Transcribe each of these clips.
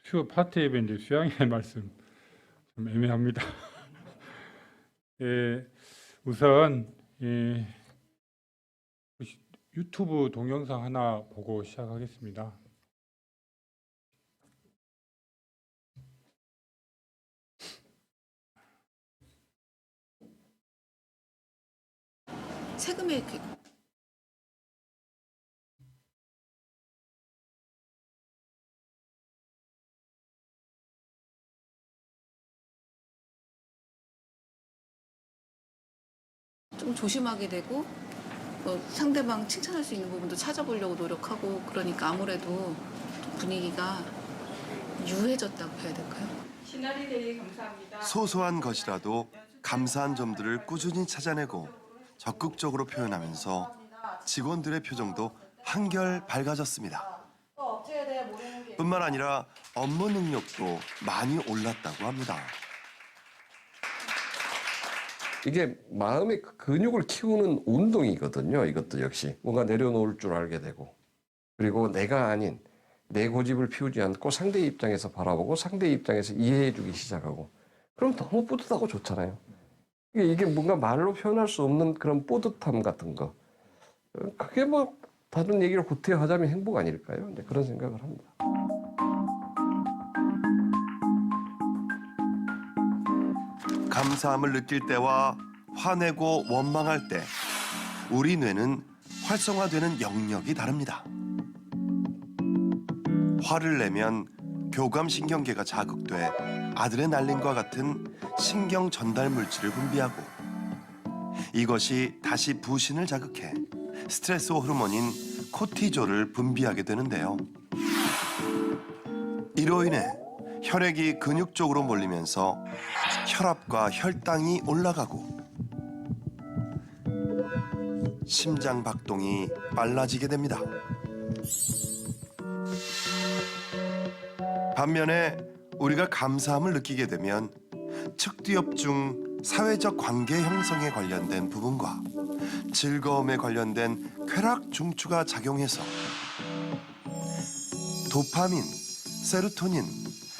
수요 파트 예배인데 수양의 말씀 좀 애매합니다. 예, 우선 유튜브 동영상 하나 보고 시작하겠습니다. 세금의 좀 조심하게 되고 상대방 칭찬할 수 있는 부분도 찾아보려고 노력하고 그러니까 아무래도 분위기가 유해졌다고 해야 될까요? 시나리 데이 감사합니다. 소소한 것이라도 감사한 점들을 꾸준히 찾아내고 적극적으로 표현하면서 직원들의 표정도 한결 밝아졌습니다. 뿐만 아니라 업무 능력도 많이 올랐다고 합니다. 이게 마음의 근육을 키우는 운동이거든요. 이것도 역시 뭔가 내려놓을 줄 알게 되고, 그리고 내가 아닌 내 고집을 피우지 않고 상대의 입장에서 바라보고 상대의 입장에서 이해해주기 시작하고, 그럼 너무 뿌듯하고 좋잖아요. 이게 뭔가 말로 표현할 수 없는 그런 뿌듯함 같은 거, 그게 뭐 다른 얘기를 구태하자면 행복 아닐까요? 이제 그런 생각을 합니다. 감사함을 느낄 때와 화내고 원망할 때 우리 뇌는 활성화되는 영역이 다릅니다. 화를 내면 교감신경계가 자극돼 아드레날린과 같은 신경 전달 물질을 분비하고, 이것이 다시 부신을 자극해 스트레스 호르몬인 코티졸을 분비하게 되는데요. 이로 인해 혈액이 근육 쪽으로 몰리면서 혈압과 혈당이 올라가고 심장 박동이 빨라지게 됩니다. 반면에 우리가 감사함을 느끼게 되면 측두엽 중 사회적 관계 형성에 관련된 부분과 즐거움에 관련된 쾌락 중추가 작용해서 도파민, 세로토닌,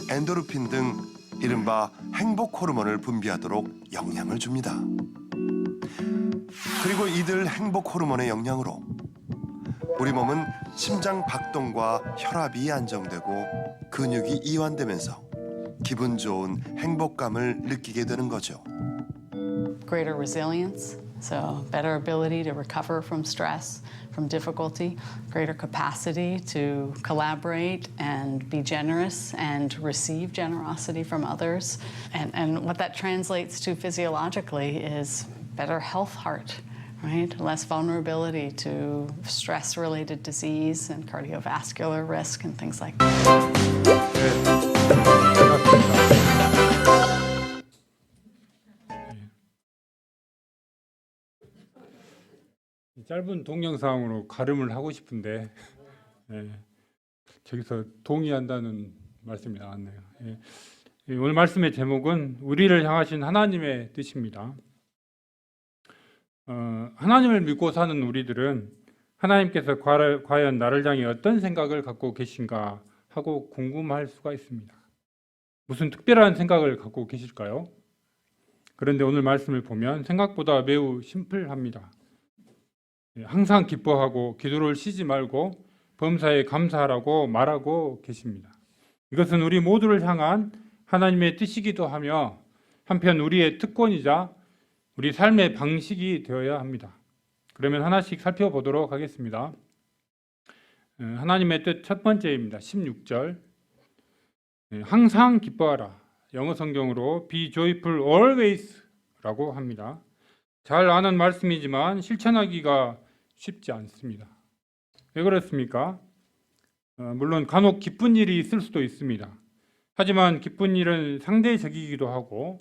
엔도르핀 등 이른바 행복 호르몬을 분비하도록 영향을 줍니다. 그리고 이들 행복 호르몬의 영향으로 우리 몸은 심장 박동과 혈압이 안정되고 근육이 이완되면서 기분 좋은 행복감을 느끼게 되는 거죠. Greater resilience, so better ability to recover from stress, from difficulty, greater capacity to collaborate and be generous and receive generosity from others. And what that translates to physiologically is better health heart, right? Less vulnerability to stress-related disease and cardiovascular risk and things like that. 반갑습니다. 짧은 동영상으로 가름을 하고 싶은데 저기서 동의한다는 말씀이 나왔네요. 오늘 말씀의 제목은 우리를 향하신 하나님의 뜻입니다. 하나님을 믿고 사는 우리들은 하나님께서 과연 나를 향해 어떤 생각을 갖고 계신가 하고 궁금할 수가 있습니다. 무슨 특별한 생각을 갖고 계실까요? 그런데 오늘 말씀을 보면 생각보다 매우 심플합니다. 항상 기뻐하고 기도를 쉬지 말고 범사에 감사하라고 말하고 계십니다. 이것은 우리 모두를 향한 하나님의 뜻이기도 하며 한편 우리의 특권이자 우리 삶의 방식이 되어야 합니다. 그러면 하나씩 살펴보도록 하겠습니다. 하나님의 뜻 첫 번째입니다. 16절. 항상 기뻐하라. 영어 성경으로 be joyful always라고 합니다. 잘 아는 말씀이지만 실천하기가 쉽지 않습니다. 왜 그렇습니까? 물론 간혹 기쁜 일이 있을 수도 있습니다. 하지만 기쁜 일은 상대적이기도 하고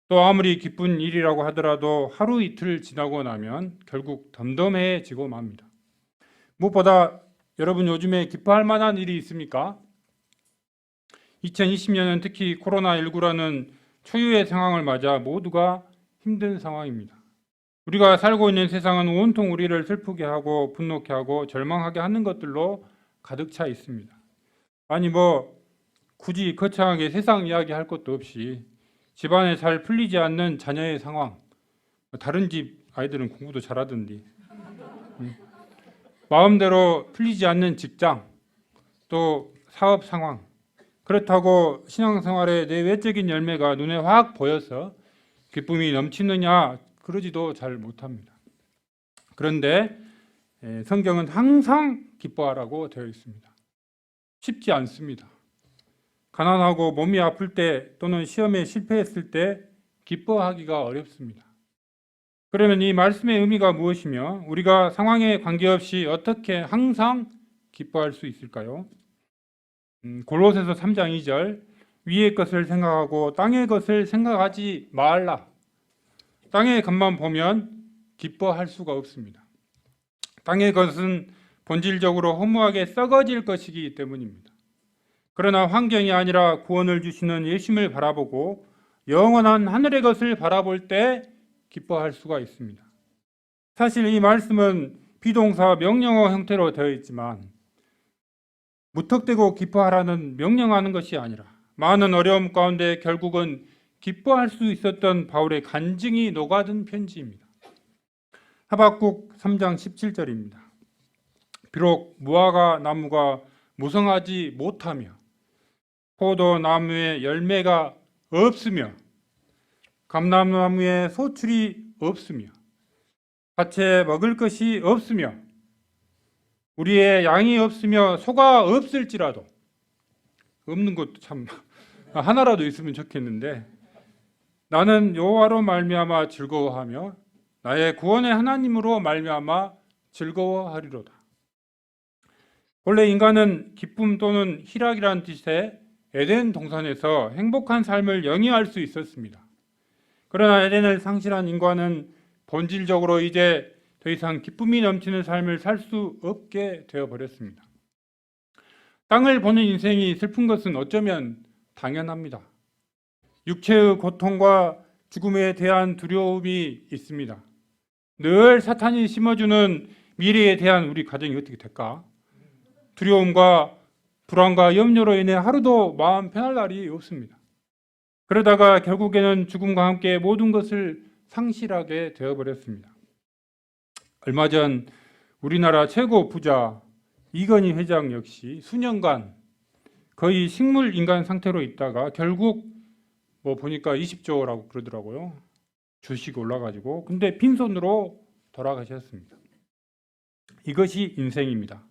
또 아무리 기쁜 일이라고 하더라도 하루 이틀 지나고 나면 결국 덤덤해지고 맙니다. 무엇보다 여러분 요즘에 기뻐할 만한 일이 있습니까? 2020년은 특히 코로나19라는 초유의 상황을 맞아 모두가 힘든 상황입니다. 우리가 살고 있는 세상은 온통 우리를 슬프게 하고 분노케 하고 절망하게 하는 것들로 가득 차 있습니다. 아니 뭐 굳이 거창하게 세상 이야기 할 것도 없이 집안에 잘 풀리지 않는 자녀의 상황, 다른 집 아이들은 공부도 잘하던데 마음대로 풀리지 않는 직장, 또 사업 상황, 그렇다고 신앙생활의 내 외적인 열매가 눈에 확 보여서 기쁨이 넘치느냐, 그러지도 잘 못합니다. 그런데 성경은 항상 기뻐하라고 되어 있습니다. 쉽지 않습니다. 가난하고 몸이 아플 때 또는 시험에 실패했을 때 기뻐하기가 어렵습니다. 그러면 이 말씀의 의미가 무엇이며 우리가 상황에 관계없이 어떻게 항상 기뻐할 수 있을까요? 골로새서 3장 2절, 위의 것을 생각하고 땅의 것을 생각하지 말라. 땅의 것만 보면 기뻐할 수가 없습니다. 땅의 것은 본질적으로 허무하게 썩어질 것이기 때문입니다. 그러나 환경이 아니라 구원을 주시는 예수님을 바라보고 영원한 하늘의 것을 바라볼 때 기뻐할 수가 있습니다. 사실 이 말씀은 비동사 명령어 형태로 되어 있지만 무턱대고 기뻐하라는 명령하는 것이 아니라 많은 어려움 가운데 결국은 기뻐할 수 있었던 바울의 간증이 녹아든 편지입니다. 하박국 3장 17절입니다. 비록 무화과 나무가 무성하지 못하며 포도나무에 열매가 없으며 감람나무에 소출이 없으며 밭에 먹을 것이 없으며 우리의 양이 없으며 소가 없을지라도, 없는 것도 참 하나라도 있으면 좋겠는데, 나는 여호와로 말미암아 즐거워하며 나의 구원의 하나님으로 말미암아 즐거워하리로다. 원래 인간은 기쁨 또는 희락이라는 뜻의 에덴 동산에서 행복한 삶을 영위할 수 있었습니다. 그러나 에덴을 상실한 인간은 본질적으로 이제 더 이상 기쁨이 넘치는 삶을 살 수 없게 되어버렸습니다. 땅을 보는 인생이 슬픈 것은 어쩌면 당연합니다. 육체의 고통과 죽음에 대한 두려움이 있습니다. 늘 사탄이 심어주는 미래에 대한 우리 가정이 어떻게 될까? 두려움과 불안과 염려로 인해 하루도 마음 편할 날이 없습니다. 그러다가 결국에는 죽음과 함께 모든 것을 상실하게 되어버렸습니다. 얼마 전 우리나라 최고 부자 이건희 회장 역시 수년간 거의 식물 인간 상태로 있다가 결국 뭐 보니까 20조라고 그러더라고요. 주식이 올라가지고. 근데 빈손으로 돌아가셨습니다. 이것이 인생입니다.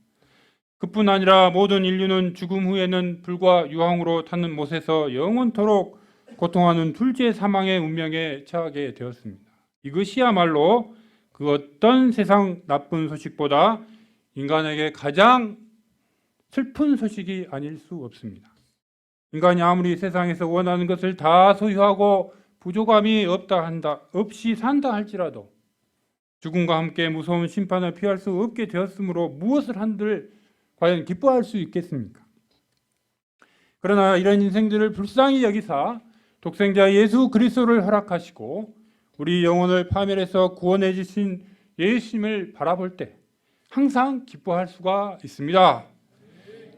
그뿐 아니라 모든 인류는 죽음 후에는 불과 유황으로 타는 못에서 영원토록 고통하는 둘째 사망의 운명에 처하게 되었습니다. 이것이야말로 그 어떤 세상 나쁜 소식보다 인간에게 가장 슬픈 소식이 아닐 수 없습니다. 인간이 아무리 세상에서 원하는 것을 다 소유하고 부족함이 없이 산다 할지라도 죽음과 함께 무서운 심판을 피할 수 없게 되었으므로 무엇을 한들 과연 기뻐할 수 있겠습니까? 그러나 이런 인생들을 불쌍히 여기사 독생자 예수 그리스도를 허락하시고 우리 영혼을 파멸해서 구원해 주신 예수님을 바라볼 때 항상 기뻐할 수가 있습니다.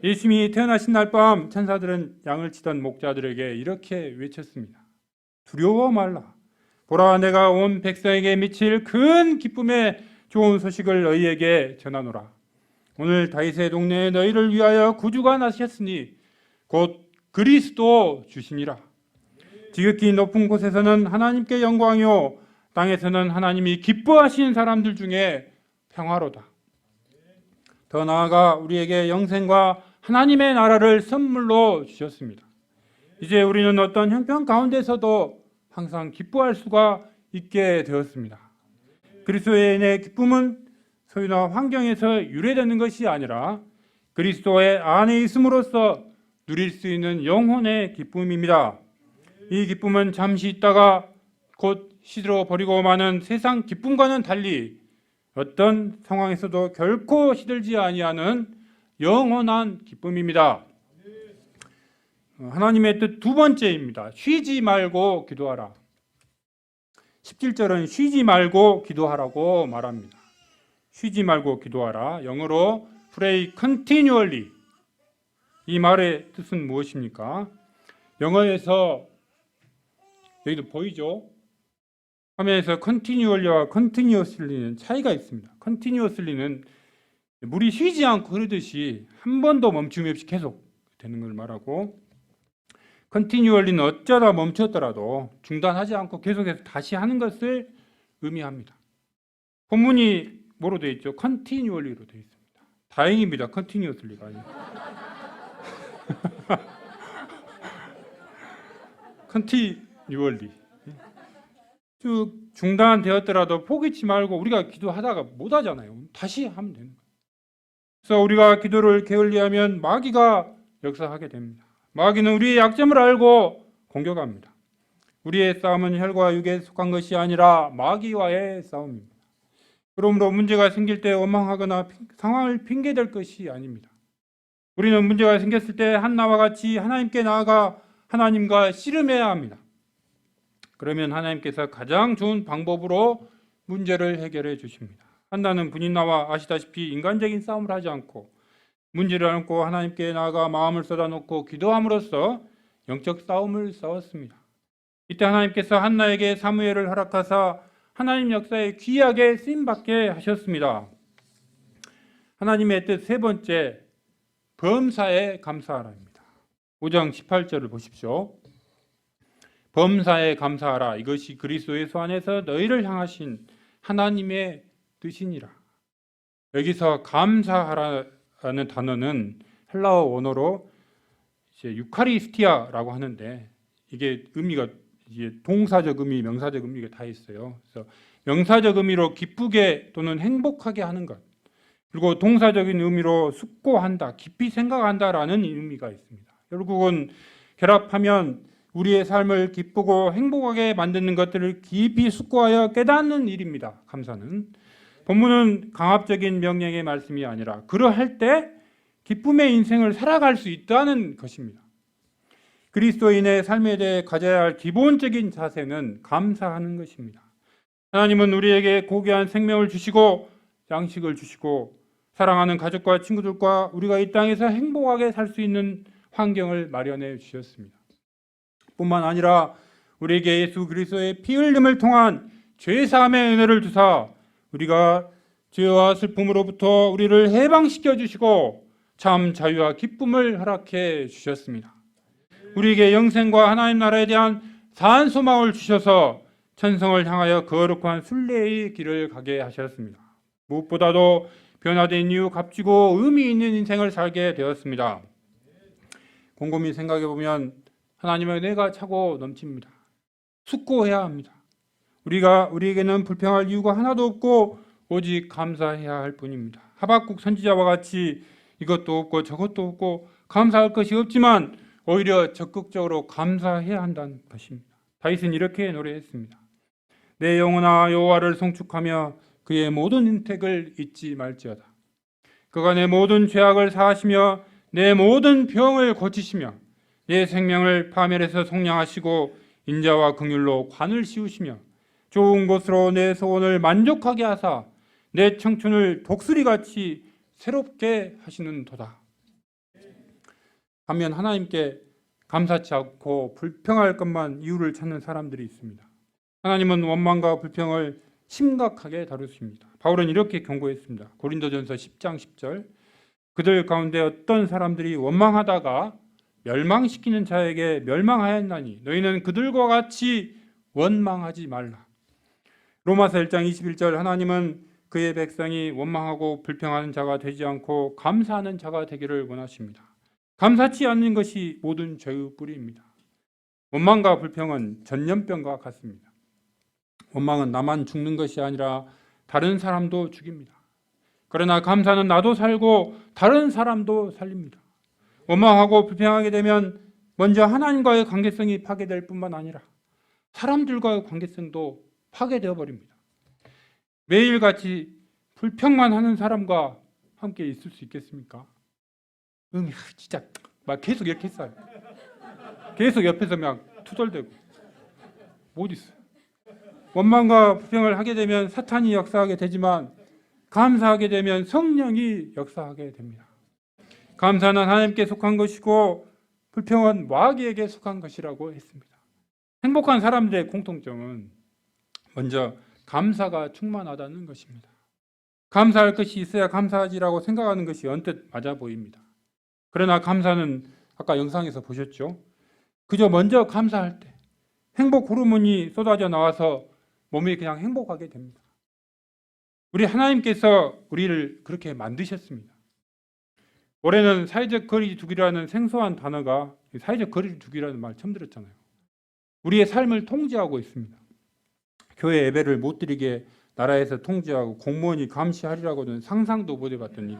예수님이 태어나신 날 밤 천사들은 양을 치던 목자들에게 이렇게 외쳤습니다. 두려워 말라. 보라, 내가 온 백성에게 미칠 큰 기쁨의 좋은 소식을 너희에게 전하노라. 오늘 다윗의 동네에 너희를 위하여 구주가 나셨으니 곧 그리스도 주시니라. 지극히 높은 곳에서는 하나님께 영광이요 땅에서는 하나님이 기뻐하시는 사람들 중에 평화로다. 더 나아가 우리에게 영생과 하나님의 나라를 선물로 주셨습니다. 이제 우리는 어떤 형편 가운데서도 항상 기뻐할 수가 있게 되었습니다. 그리스도의 은혜의 기쁨은 소유나 환경에서 유래되는 것이 아니라 그리스도의 안에 있음으로써 누릴 수 있는 영혼의 기쁨입니다. 이 기쁨은 잠시 있다가 곧 시들어 버리고 마는 세상 기쁨과는 달리 어떤 상황에서도 결코 시들지 아니하는 영원한 기쁨입니다. 하나님의 뜻 두 번째입니다. 쉬지 말고 기도하라. 17절은 쉬지 말고 기도하라고 말합니다. 쉬지 말고 기도하라. 영어로 pray continually. 이 말의 뜻은 무엇입니까? 영어에서 여기도 보이죠? 화면에서 continually와 continuously는 차이가 있습니다. continuously는 물이 쉬지 않고 흐르듯이 한 번도 멈춤이 없이 계속 되는 걸 말하고, continually는 어쩌다 멈췄더라도 중단하지 않고 계속해서 다시 하는 것을 의미합니다. 본문이 뭐로 되어 있죠? continually로 되어 있습니다. 다행입니다. continuously가 아니고 continually. 쭉 중단되었더라도 포기치 말고, 우리가 기도하다가 못 하잖아요. 다시 하면 되는 거예요. 그래서 우리가 기도를 게을리하면 마귀가 역사하게 됩니다. 마귀는 우리의 약점을 알고 공격합니다. 우리의 싸움은 혈과 육에 속한 것이 아니라 마귀와의 싸움입니다. 그러므로 문제가 생길 때 원망하거나 상황을 핑계댈 것이 아닙니다. 우리는 문제가 생겼을 때 한나와 같이 하나님께 나아가 하나님과 씨름해야 합니다. 그러면 하나님께서 가장 좋은 방법으로 문제를 해결해 주십니다. 한나는 분인나와 아시다시피 인간적인 싸움을 하지 않고 문제를 안고 하나님께 나아가 마음을 쏟아놓고 기도함으로써 영적 싸움을 싸웠습니다. 이때 하나님께서 한나에게 사무엘을 허락하사 하나님 역사에 귀하게 쓰임받게 하셨습니다. 하나님의 뜻 세 번째, 범사에 감사하라입니다. 5장 18절을 보십시오. 범사에 감사하라. 이것이 그리스도 예수 안에서 너희를 향하신 하나님의 뜻이니라. 여기서 감사하라는 단어는 헬라어 원어로 이제 유카리스티아라고 하는데, 이게 의미가 이제 동사적 의미, 명사적 의미가 다 있어요. 그래서 명사적 의미로 기쁘게 또는 행복하게 하는 것, 그리고 동사적인 의미로 숙고한다, 깊이 생각한다라는 의미가 있습니다. 결국은 결합하면 우리의 삶을 기쁘고 행복하게 만드는 것들을 깊이 숙고하여 깨닫는 일입니다. 감사는. 본문은 강압적인 명령의 말씀이 아니라 그러할 때 기쁨의 인생을 살아갈 수 있다는 것입니다. 그리스도인의 삶에 대해 가져야 할 기본적인 자세는 감사하는 것입니다. 하나님은 우리에게 고귀한 생명을 주시고 양식을 주시고 사랑하는 가족과 친구들과 우리가 이 땅에서 행복하게 살 수 있는 환경을 마련해 주셨습니다. 뿐만 아니라 우리에게 예수 그리스도의 피 흘림을 통한 죄 사함의 은혜를 주사 우리가 죄와 슬픔으로부터 우리를 해방시켜 주시고 참 자유와 기쁨을 허락해 주셨습니다. 우리에게 영생과 하나님 나라에 대한 산 소망을 주셔서 천성을 향하여 거룩한 순례의 길을 가게 하셨습니다. 무엇보다도 변화된 이후 값지고 의미 있는 인생을 살게 되었습니다. 곰곰이 생각해 보면 하나님의 은혜가 차고 넘칩니다. 숙고해야 합니다. 우리에게는 불평할 이유가 하나도 없고 오직 감사해야 할 뿐입니다. 하박국 선지자와 같이 이것도 없고 저것도 없고 감사할 것이 없지만 오히려 적극적으로 감사해야 한다는 것입니다. 다윗은 이렇게 노래했습니다. 내 영혼아 여호와를 송축하며 그의 모든 인택을 잊지 말지어다. 그가 내 모든 죄악을 사하시며 내 모든 병을 고치시며 내 생명을 파멸해서 속량하시고 인자와 긍휼로 관을 씌우시며 좋은 곳으로 내 소원을 만족하게 하사 내 청춘을 독수리같이 새롭게 하시는 도다. 반면 하나님께 감사치 않고 불평할 것만 이유를 찾는 사람들이 있습니다. 하나님은 원망과 불평을 심각하게 다루십니다. 바울은 이렇게 경고했습니다. 고린도전서 10장 10절, 그들 가운데 어떤 사람들이 원망하다가 멸망시키는 자에게 멸망하였나니 너희는 그들과 같이 원망하지 말라. 로마서 1장 21절, 하나님은 그의 백성이 원망하고 불평하는 자가 되지 않고 감사하는 자가 되기를 원하십니다. 감사치 않는 것이 모든 죄의 뿌리입니다. 원망과 불평은 전염병과 같습니다. 원망은 나만 죽는 것이 아니라 다른 사람도 죽입니다. 그러나 감사는 나도 살고 다른 사람도 살립니다. 원망하고 불평하게 되면 먼저 하나님과의 관계성이 파괴될 뿐만 아니라 사람들과의 관계성도 파괴되어 버립니다. 매일같이 불평만 하는 사람과 함께 있을 수 있겠습니까? 진짜 막 계속 이렇게 했어요. 계속 옆에서 막 투덜대고 못 있어요. 원망과 불평을 하게 되면 사탄이 역사하게 되지만 감사하게 되면 성령이 역사하게 됩니다. 감사는 하나님께 속한 것이고 불평은 마귀에게 속한 것이라고 했습니다. 행복한 사람들의 공통점은 먼저 감사가 충만하다는 것입니다. 감사할 것이 있어야 감사하지라고 생각하는 것이 언뜻 맞아 보입니다. 그러나 감사는 아까 영상에서 보셨죠? 그저 먼저 감사할 때 행복 호르몬이 쏟아져 나와서 몸이 그냥 행복하게 됩니다. 우리 하나님께서 우리를 그렇게 만드셨습니다. 올해는 사회적 거리 두기라는 생소한 단어가, 사회적 거리 두기라는 말 처음 들었잖아요. 우리의 삶을 통제하고 있습니다. 교회 예배를 못 드리게 나라에서 통제하고 공무원이 감시하리라고는 상상도 못 해봤던 일.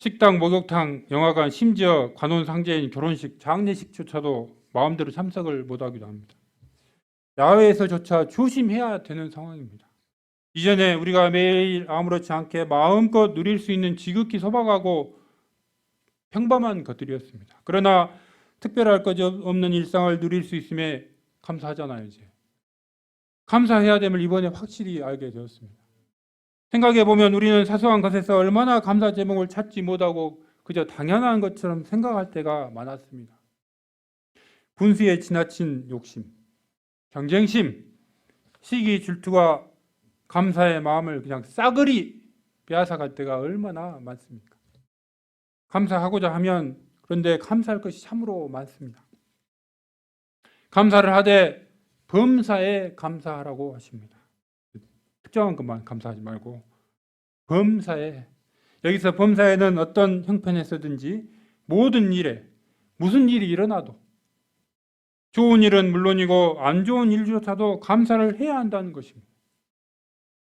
식당, 목욕탕, 영화관, 심지어 관혼 상제인 결혼식, 장례식조차도 마음대로 참석을 못하기도 합니다. 야외에서조차 조심해야 되는 상황입니다. 이전에 우리가 매일 아무렇지 않게 마음껏 누릴 수 있는 지극히 소박하고 평범한 것들이었습니다. 그러나 특별할 것 없는 일상을 누릴 수 있음에 감사하잖아요. 이제 감사해야 됨을 이번에 확실히 알게 되었습니다. 생각해 보면 우리는 사소한 것에서 얼마나 감사 제목을 찾지 못하고 그저 당연한 것처럼 생각할 때가 많았습니다. 분수에 지나친 욕심, 경쟁심, 시기, 질투가 감사의 마음을 그냥 싸그리 빼앗아갈 때가 얼마나 많습니까? 감사하고자 하면 그런데 감사할 것이 참으로 많습니다. 감사를 하되 범사에 감사하라고 하십니다. 특정한 것만 감사하지 말고 범사에, 여기서 범사에는 어떤 형편에서든지 모든 일에 무슨 일이 일어나도 좋은 일은 물론이고 안 좋은 일조차도 감사를 해야 한다는 것입니다.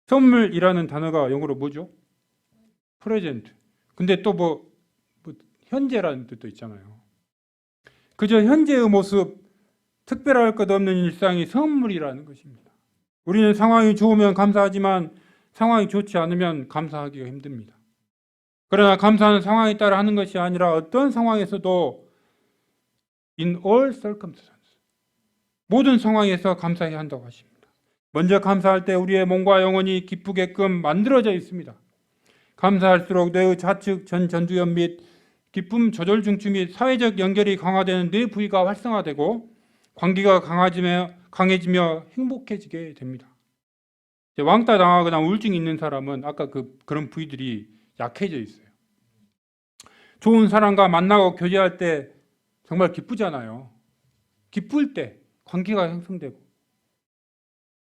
선물이라는 단어가 영어로 뭐죠? 프레젠트. 근데 또 뭐 현재라는 뜻도 있잖아요. 그저 현재의 모습, 특별할 것 없는 일상이 선물이라는 것입니다. 우리는 상황이 좋으면 감사하지만 상황이 좋지 않으면 감사하기가 힘듭니다. 그러나 감사는 상황에 따라 하는 것이 아니라 어떤 상황에서도 in all circumstances, 모든 상황에서 감사해야 한다고 하십니다. 먼저 감사할 때 우리의 몸과 영혼이 기쁘게끔 만들어져 있습니다. 감사할수록 뇌의 좌측 전두엽 및 기쁨 조절 중추 및 사회적 연결이 강화되는 뇌 부위가 활성화되고 관계가 강해지며 행복해지게 됩니다. 왕따 당하거나 우울증이 있는 사람은 아까 그런 부위들이 약해져 있어요. 좋은 사람과 만나고 교제할 때 정말 기쁘잖아요. 기쁠 때 관계가 형성되고,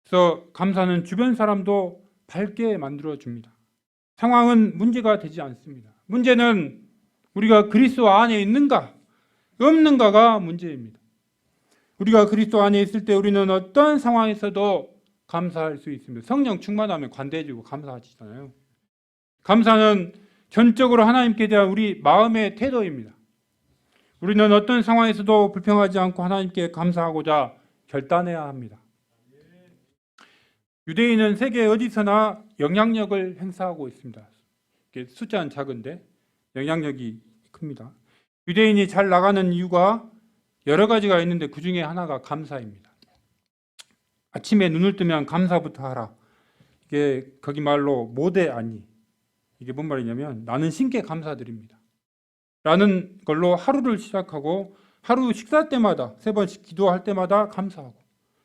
그래서 감사는 주변 사람도 밝게 만들어줍니다. 상황은 문제가 되지 않습니다. 문제는 우리가 그리스도 안에 있는가 없는가가 문제입니다. 우리가 그리스도 안에 있을 때 우리는 어떤 상황에서도 감사할 수 있습니다. 성령 충만하면 관대해지고 감사하시잖아요. 감사는 전적으로 하나님께 대한 우리 마음의 태도입니다. 우리는 어떤 상황에서도 불평하지 않고 하나님께 감사하고자 결단해야 합니다. 유대인은 세계 어디서나 영향력을 행사하고 있습니다. 숫자는 작은데 영향력이 큽니다. 유대인이 잘 나가는 이유가 여러 가지가 있는데 그 중에 하나가 감사입니다. 아침에 눈을 뜨면 감사부터 하라. 이게 거기 말로 모대 아니. 이게 뭔 말이냐면 나는 신께 감사드립니다. 라는 걸로 하루를 시작하고 하루 식사 때마다 3번씩 기도할 때마다 감사하고,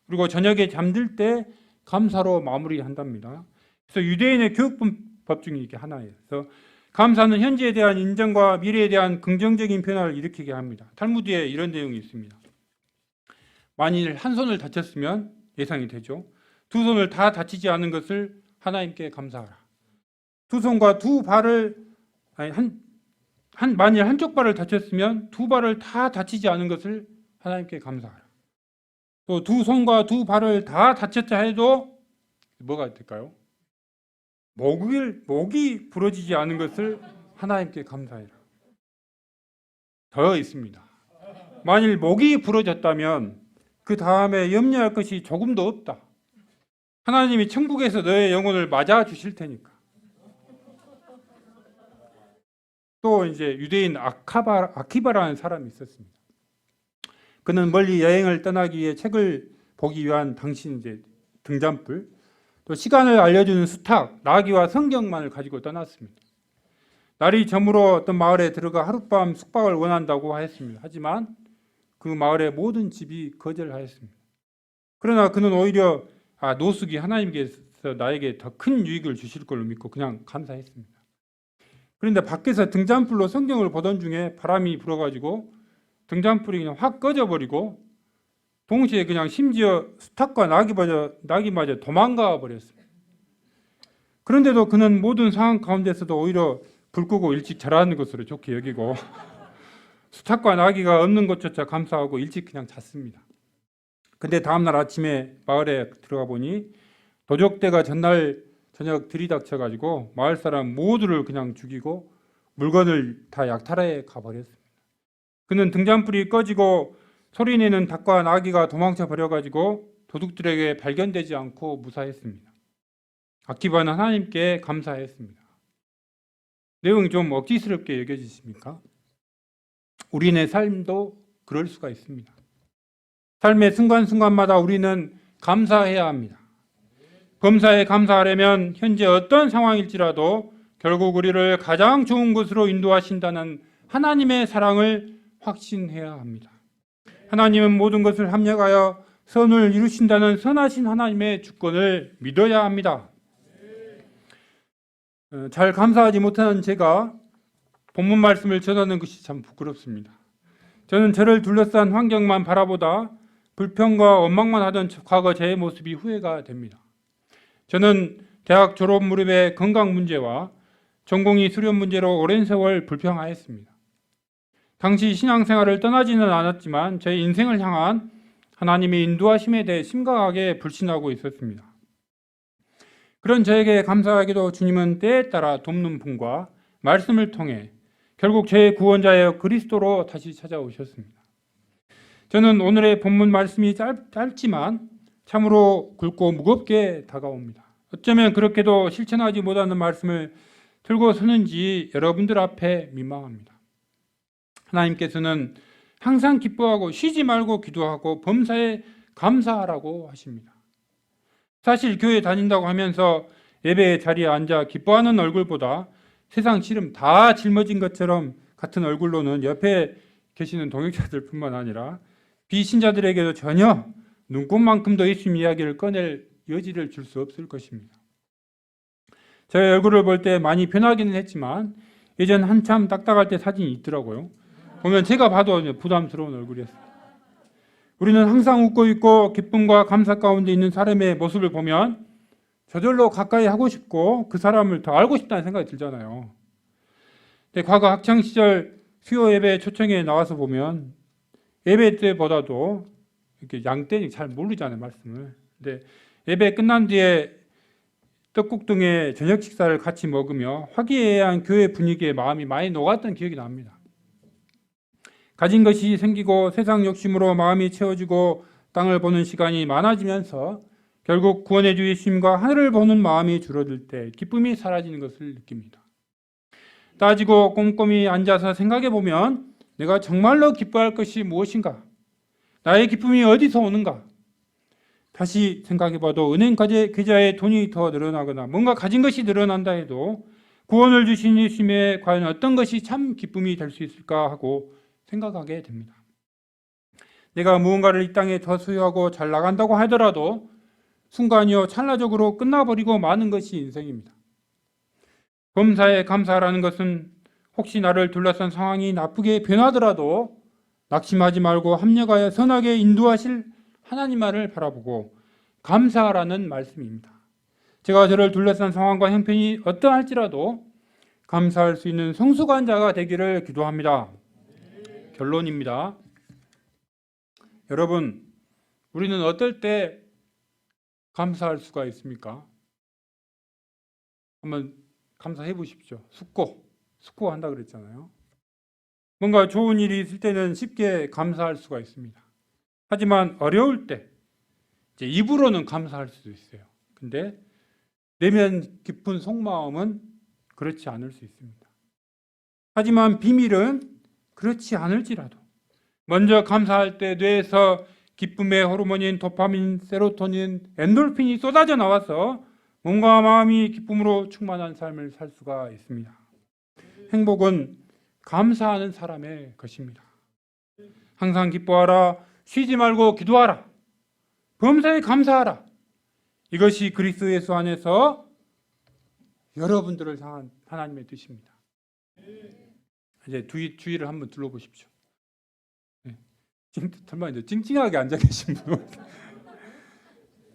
그리고 저녁에 잠들 때 감사로 마무리한답니다. 그래서 유대인의 교육법 중에 이게 하나예요. 그래서 감사는 현재에 대한 인정과 미래에 대한 긍정적인 변화를 일으키게 합니다. 탈무드에 이런 내용이 있습니다. 만일 한 손을 다쳤으면 예상이 되죠. 두 손을 다 다치지 않은 것을 하나님께 감사하라. 두 손과 두 발을 만일 한쪽 발을 다쳤으면 두 발을 다 다치지 않은 것을 하나님께 감사하라. 또 두 손과 두 발을 다 다쳤다 해도 뭐가 될까요? 목이 부러지지 않은 것을 하나님께 감사해라. 더 있습니다. 만일 목이 부러졌다면 그 다음에 염려할 것이 조금도 없다. 하나님이 천국에서 너의 영혼을 맞아 주실 테니까. 또 이제 유대인 아키바라는 사람이 있었습니다. 그는 멀리 여행을 떠나기 위해 책을 보기 위한 당신 이제 등잔불, 또 시간을 알려주는 수탉, 나귀와 성경만을 가지고 떠났습니다. 날이 저물어 어떤 마을에 들어가 하룻밤 숙박을 원한다고 하였습니다. 하지만 그 마을의 모든 집이 거절하였습니다. 그러나 그는 오히려 노숙이 하나님께서 나에게 더 큰 유익을 주실 걸로 믿고 그냥 감사했습니다. 그런데 밖에서 등잔불로 성경을 보던 중에 바람이 불어가지고 등잔불이 그냥 확 꺼져버리고 동시에 그냥 심지어 수탉과 나귀마저 도망가 버렸습니다. 그런데도 그는 모든 상황 가운데서도 오히려 불 끄고 일찍 자라는 것으로 좋게 여기고 수탉과 나귀가 없는 것조차 감사하고 일찍 그냥 잤습니다. 근데 다음날 아침에 마을에 들어가 보니 도적대가 전날 저녁 들이닥쳐가지고 마을 사람 모두를 그냥 죽이고 물건을 다 약탈해 가버렸습니다. 그는 등잔불이 꺼지고 소리내는 닭과 나귀가 도망쳐 버려가지고 도둑들에게 발견되지 않고 무사했습니다. 아키바는 하나님께 감사했습니다. 내용이 좀 억지스럽게 여겨지십니까? 우리네 삶도 그럴 수가 있습니다. 삶의 순간순간마다 우리는 감사해야 합니다. 범사에 감사하려면 현재 어떤 상황일지라도 결국 우리를 가장 좋은 곳으로 인도하신다는 하나님의 사랑을 확신해야 합니다. 하나님은 모든 것을 합력하여 선을 이루신다는 선하신 하나님의 주권을 믿어야 합니다. 잘 감사하지 못하는 제가 본문 말씀을 전하는 것이 참 부끄럽습니다. 저는 저를 둘러싼 환경만 바라보다 불평과 원망만 하던 과거 제 모습이 후회가 됩니다. 저는 대학 졸업 무렵에 건강 문제와 전공의 수련 문제로 오랜 세월 불평하였습니다. 당시 신앙생활을 떠나지는 않았지만 제 인생을 향한 하나님의 인도하심에 대해 심각하게 불신하고 있었습니다. 그런 저에게 감사하게도 주님은 때에 따라 돕는 분과 말씀을 통해 결국 제 구원자여 그리스도로 다시 찾아오셨습니다. 저는 오늘의 본문 말씀이 짧지만 참으로 굵고 무겁게 다가옵니다. 어쩌면 그렇게도 실천하지 못하는 말씀을 들고 서는지 여러분들 앞에 민망합니다. 하나님께서는 항상 기뻐하고 쉬지 말고 기도하고 범사에 감사하라고 하십니다. 사실 교회 다닌다고 하면서 예배의 자리에 앉아 기뻐하는 얼굴보다 세상 시름 다 짊어진 것처럼 같은 얼굴로는 옆에 계시는 동역자들 뿐만 아니라 비신자들에게도 전혀 눈꽃만큼도 예수님 이야기를 꺼낼 여지를 줄 수 없을 것입니다. 저의 얼굴을 볼 때 많이 변하기는 했지만 예전 한참 딱딱할 때 사진이 있더라고요. 보면 제가 봐도 부담스러운 얼굴이었어요. 우리는 항상 웃고 있고 기쁨과 감사 가운데 있는 사람의 모습을 보면 저절로 가까이 하고 싶고 그 사람을 더 알고 싶다는 생각이 들잖아요. 근데 과거 학창시절 수요 예배 초청에 나와서 보면 예배 때보다도 이렇게 양떼니 잘 모르잖아요, 말씀을. 근데 예배 끝난 뒤에 떡국 등의 저녁 식사를 같이 먹으며 화기애애한 교회 분위기에 마음이 많이 녹았던 기억이 납니다. 가진 것이 생기고 세상 욕심으로 마음이 채워지고 땅을 보는 시간이 많아지면서 결국 구원의 주 예수님과 하늘을 보는 마음이 줄어들 때 기쁨이 사라지는 것을 느낍니다. 따지고 꼼꼼히 앉아서 생각해 보면 내가 정말로 기뻐할 것이 무엇인가? 나의 기쁨이 어디서 오는가? 다시 생각해 봐도 은행 계좌에 돈이 더 늘어나거나 뭔가 가진 것이 늘어난다 해도 구원을 주신 예수님의 과연 어떤 것이 참 기쁨이 될 수 있을까 하고 생각하게 됩니다. 내가 무언가를 이 땅에 더 소유하고 잘 나간다고 하더라도 순간이요 찰나적으로 끝나버리고 마는 것이 인생입니다. 범사에 감사하라는 것은 혹시 나를 둘러싼 상황이 나쁘게 변하더라도 낙심하지 말고 합력하여 선하게 인도하실 하나님만을 바라보고 감사하라는 말씀입니다. 제가 저를 둘러싼 상황과 형편이 어떠할지라도 감사할 수 있는 성숙한 자가 되기를 기도합니다. 결론입니다. 여러분, 우리는 어떨 때 감사할 수가 있습니까? 한번 감사해 보십시오. 숙고한다 그랬잖아요. 뭔가 좋은 일이 있을 때는 쉽게 감사할 수가 있습니다. 하지만 어려울 때 이제 입으로는 감사할 수도 있어요. 근데 내면 깊은 속마음은 그렇지 않을 수 있습니다. 하지만 비밀은 그렇지 않을지라도 먼저 감사할 때 뇌에서 기쁨의 호르몬인 도파민, 세로토닌, 엔돌핀이 쏟아져 나와서 몸과 마음이 기쁨으로 충만한 삶을 살 수가 있습니다. 행복은 감사하는 사람의 것입니다. 항상 기뻐하라, 쉬지 말고 기도하라, 범사에 감사하라. 이것이 그리스도 예수 안에서 여러분들을 향한 하나님의 뜻입니다. 이제 주위를 한번 둘러보십시오. 설마 이제 찡찡하게 앉아 계신 분,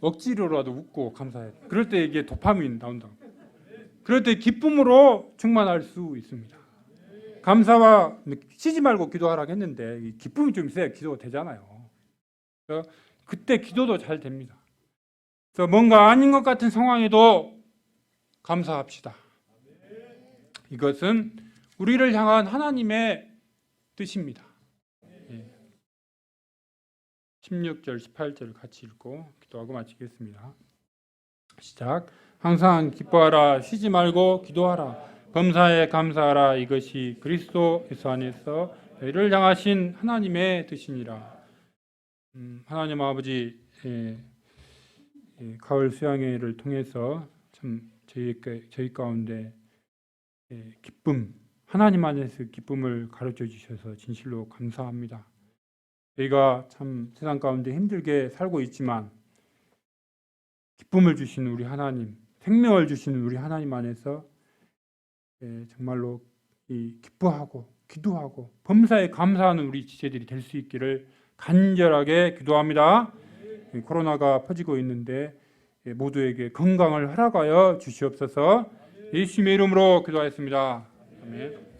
억지로라도 웃고 감사해. 그럴 때 이게 도파민 나온다. 그럴 때 기쁨으로 충만할 수 있습니다. 감사와 쉬지 말고 기도하라고 했는데 기쁨이 좀 있어야 기도가 되잖아요. 그래서 그때 기도도 잘 됩니다. 그래서 뭔가 아닌 것 같은 상황에도 감사합시다. 이것은 우리를 향한 하나님의 뜻입니다. 16절, 18절을 같이 읽고 기도하고 마치겠습니다. 시작. 항상 기뻐하라, 쉬지 말고 기도하라, 범사에 감사하라. 이것이 그리스도 예수 안에서 너희를 향하신 하나님의 뜻이니라. 하나님 아버지, 가을 수양회를 통해서 참 저희 가운데 기쁨, 하나님 안에서 기쁨을 가르쳐 주셔서 진실로 감사합니다. 저희가 참 세상 가운데 힘들게 살고 있지만 기쁨을 주시는 우리 하나님, 생명을 주시는 우리 하나님 안에서 정말로 기뻐하고 기도하고 범사에 감사하는 우리 지체들이 될 수 있기를 간절하게 기도합니다. 코로나가 퍼지고 있는데 모두에게 건강을 허락하여 주시옵소서. 예수님의 이름으로 기도하였습니다. 아멘.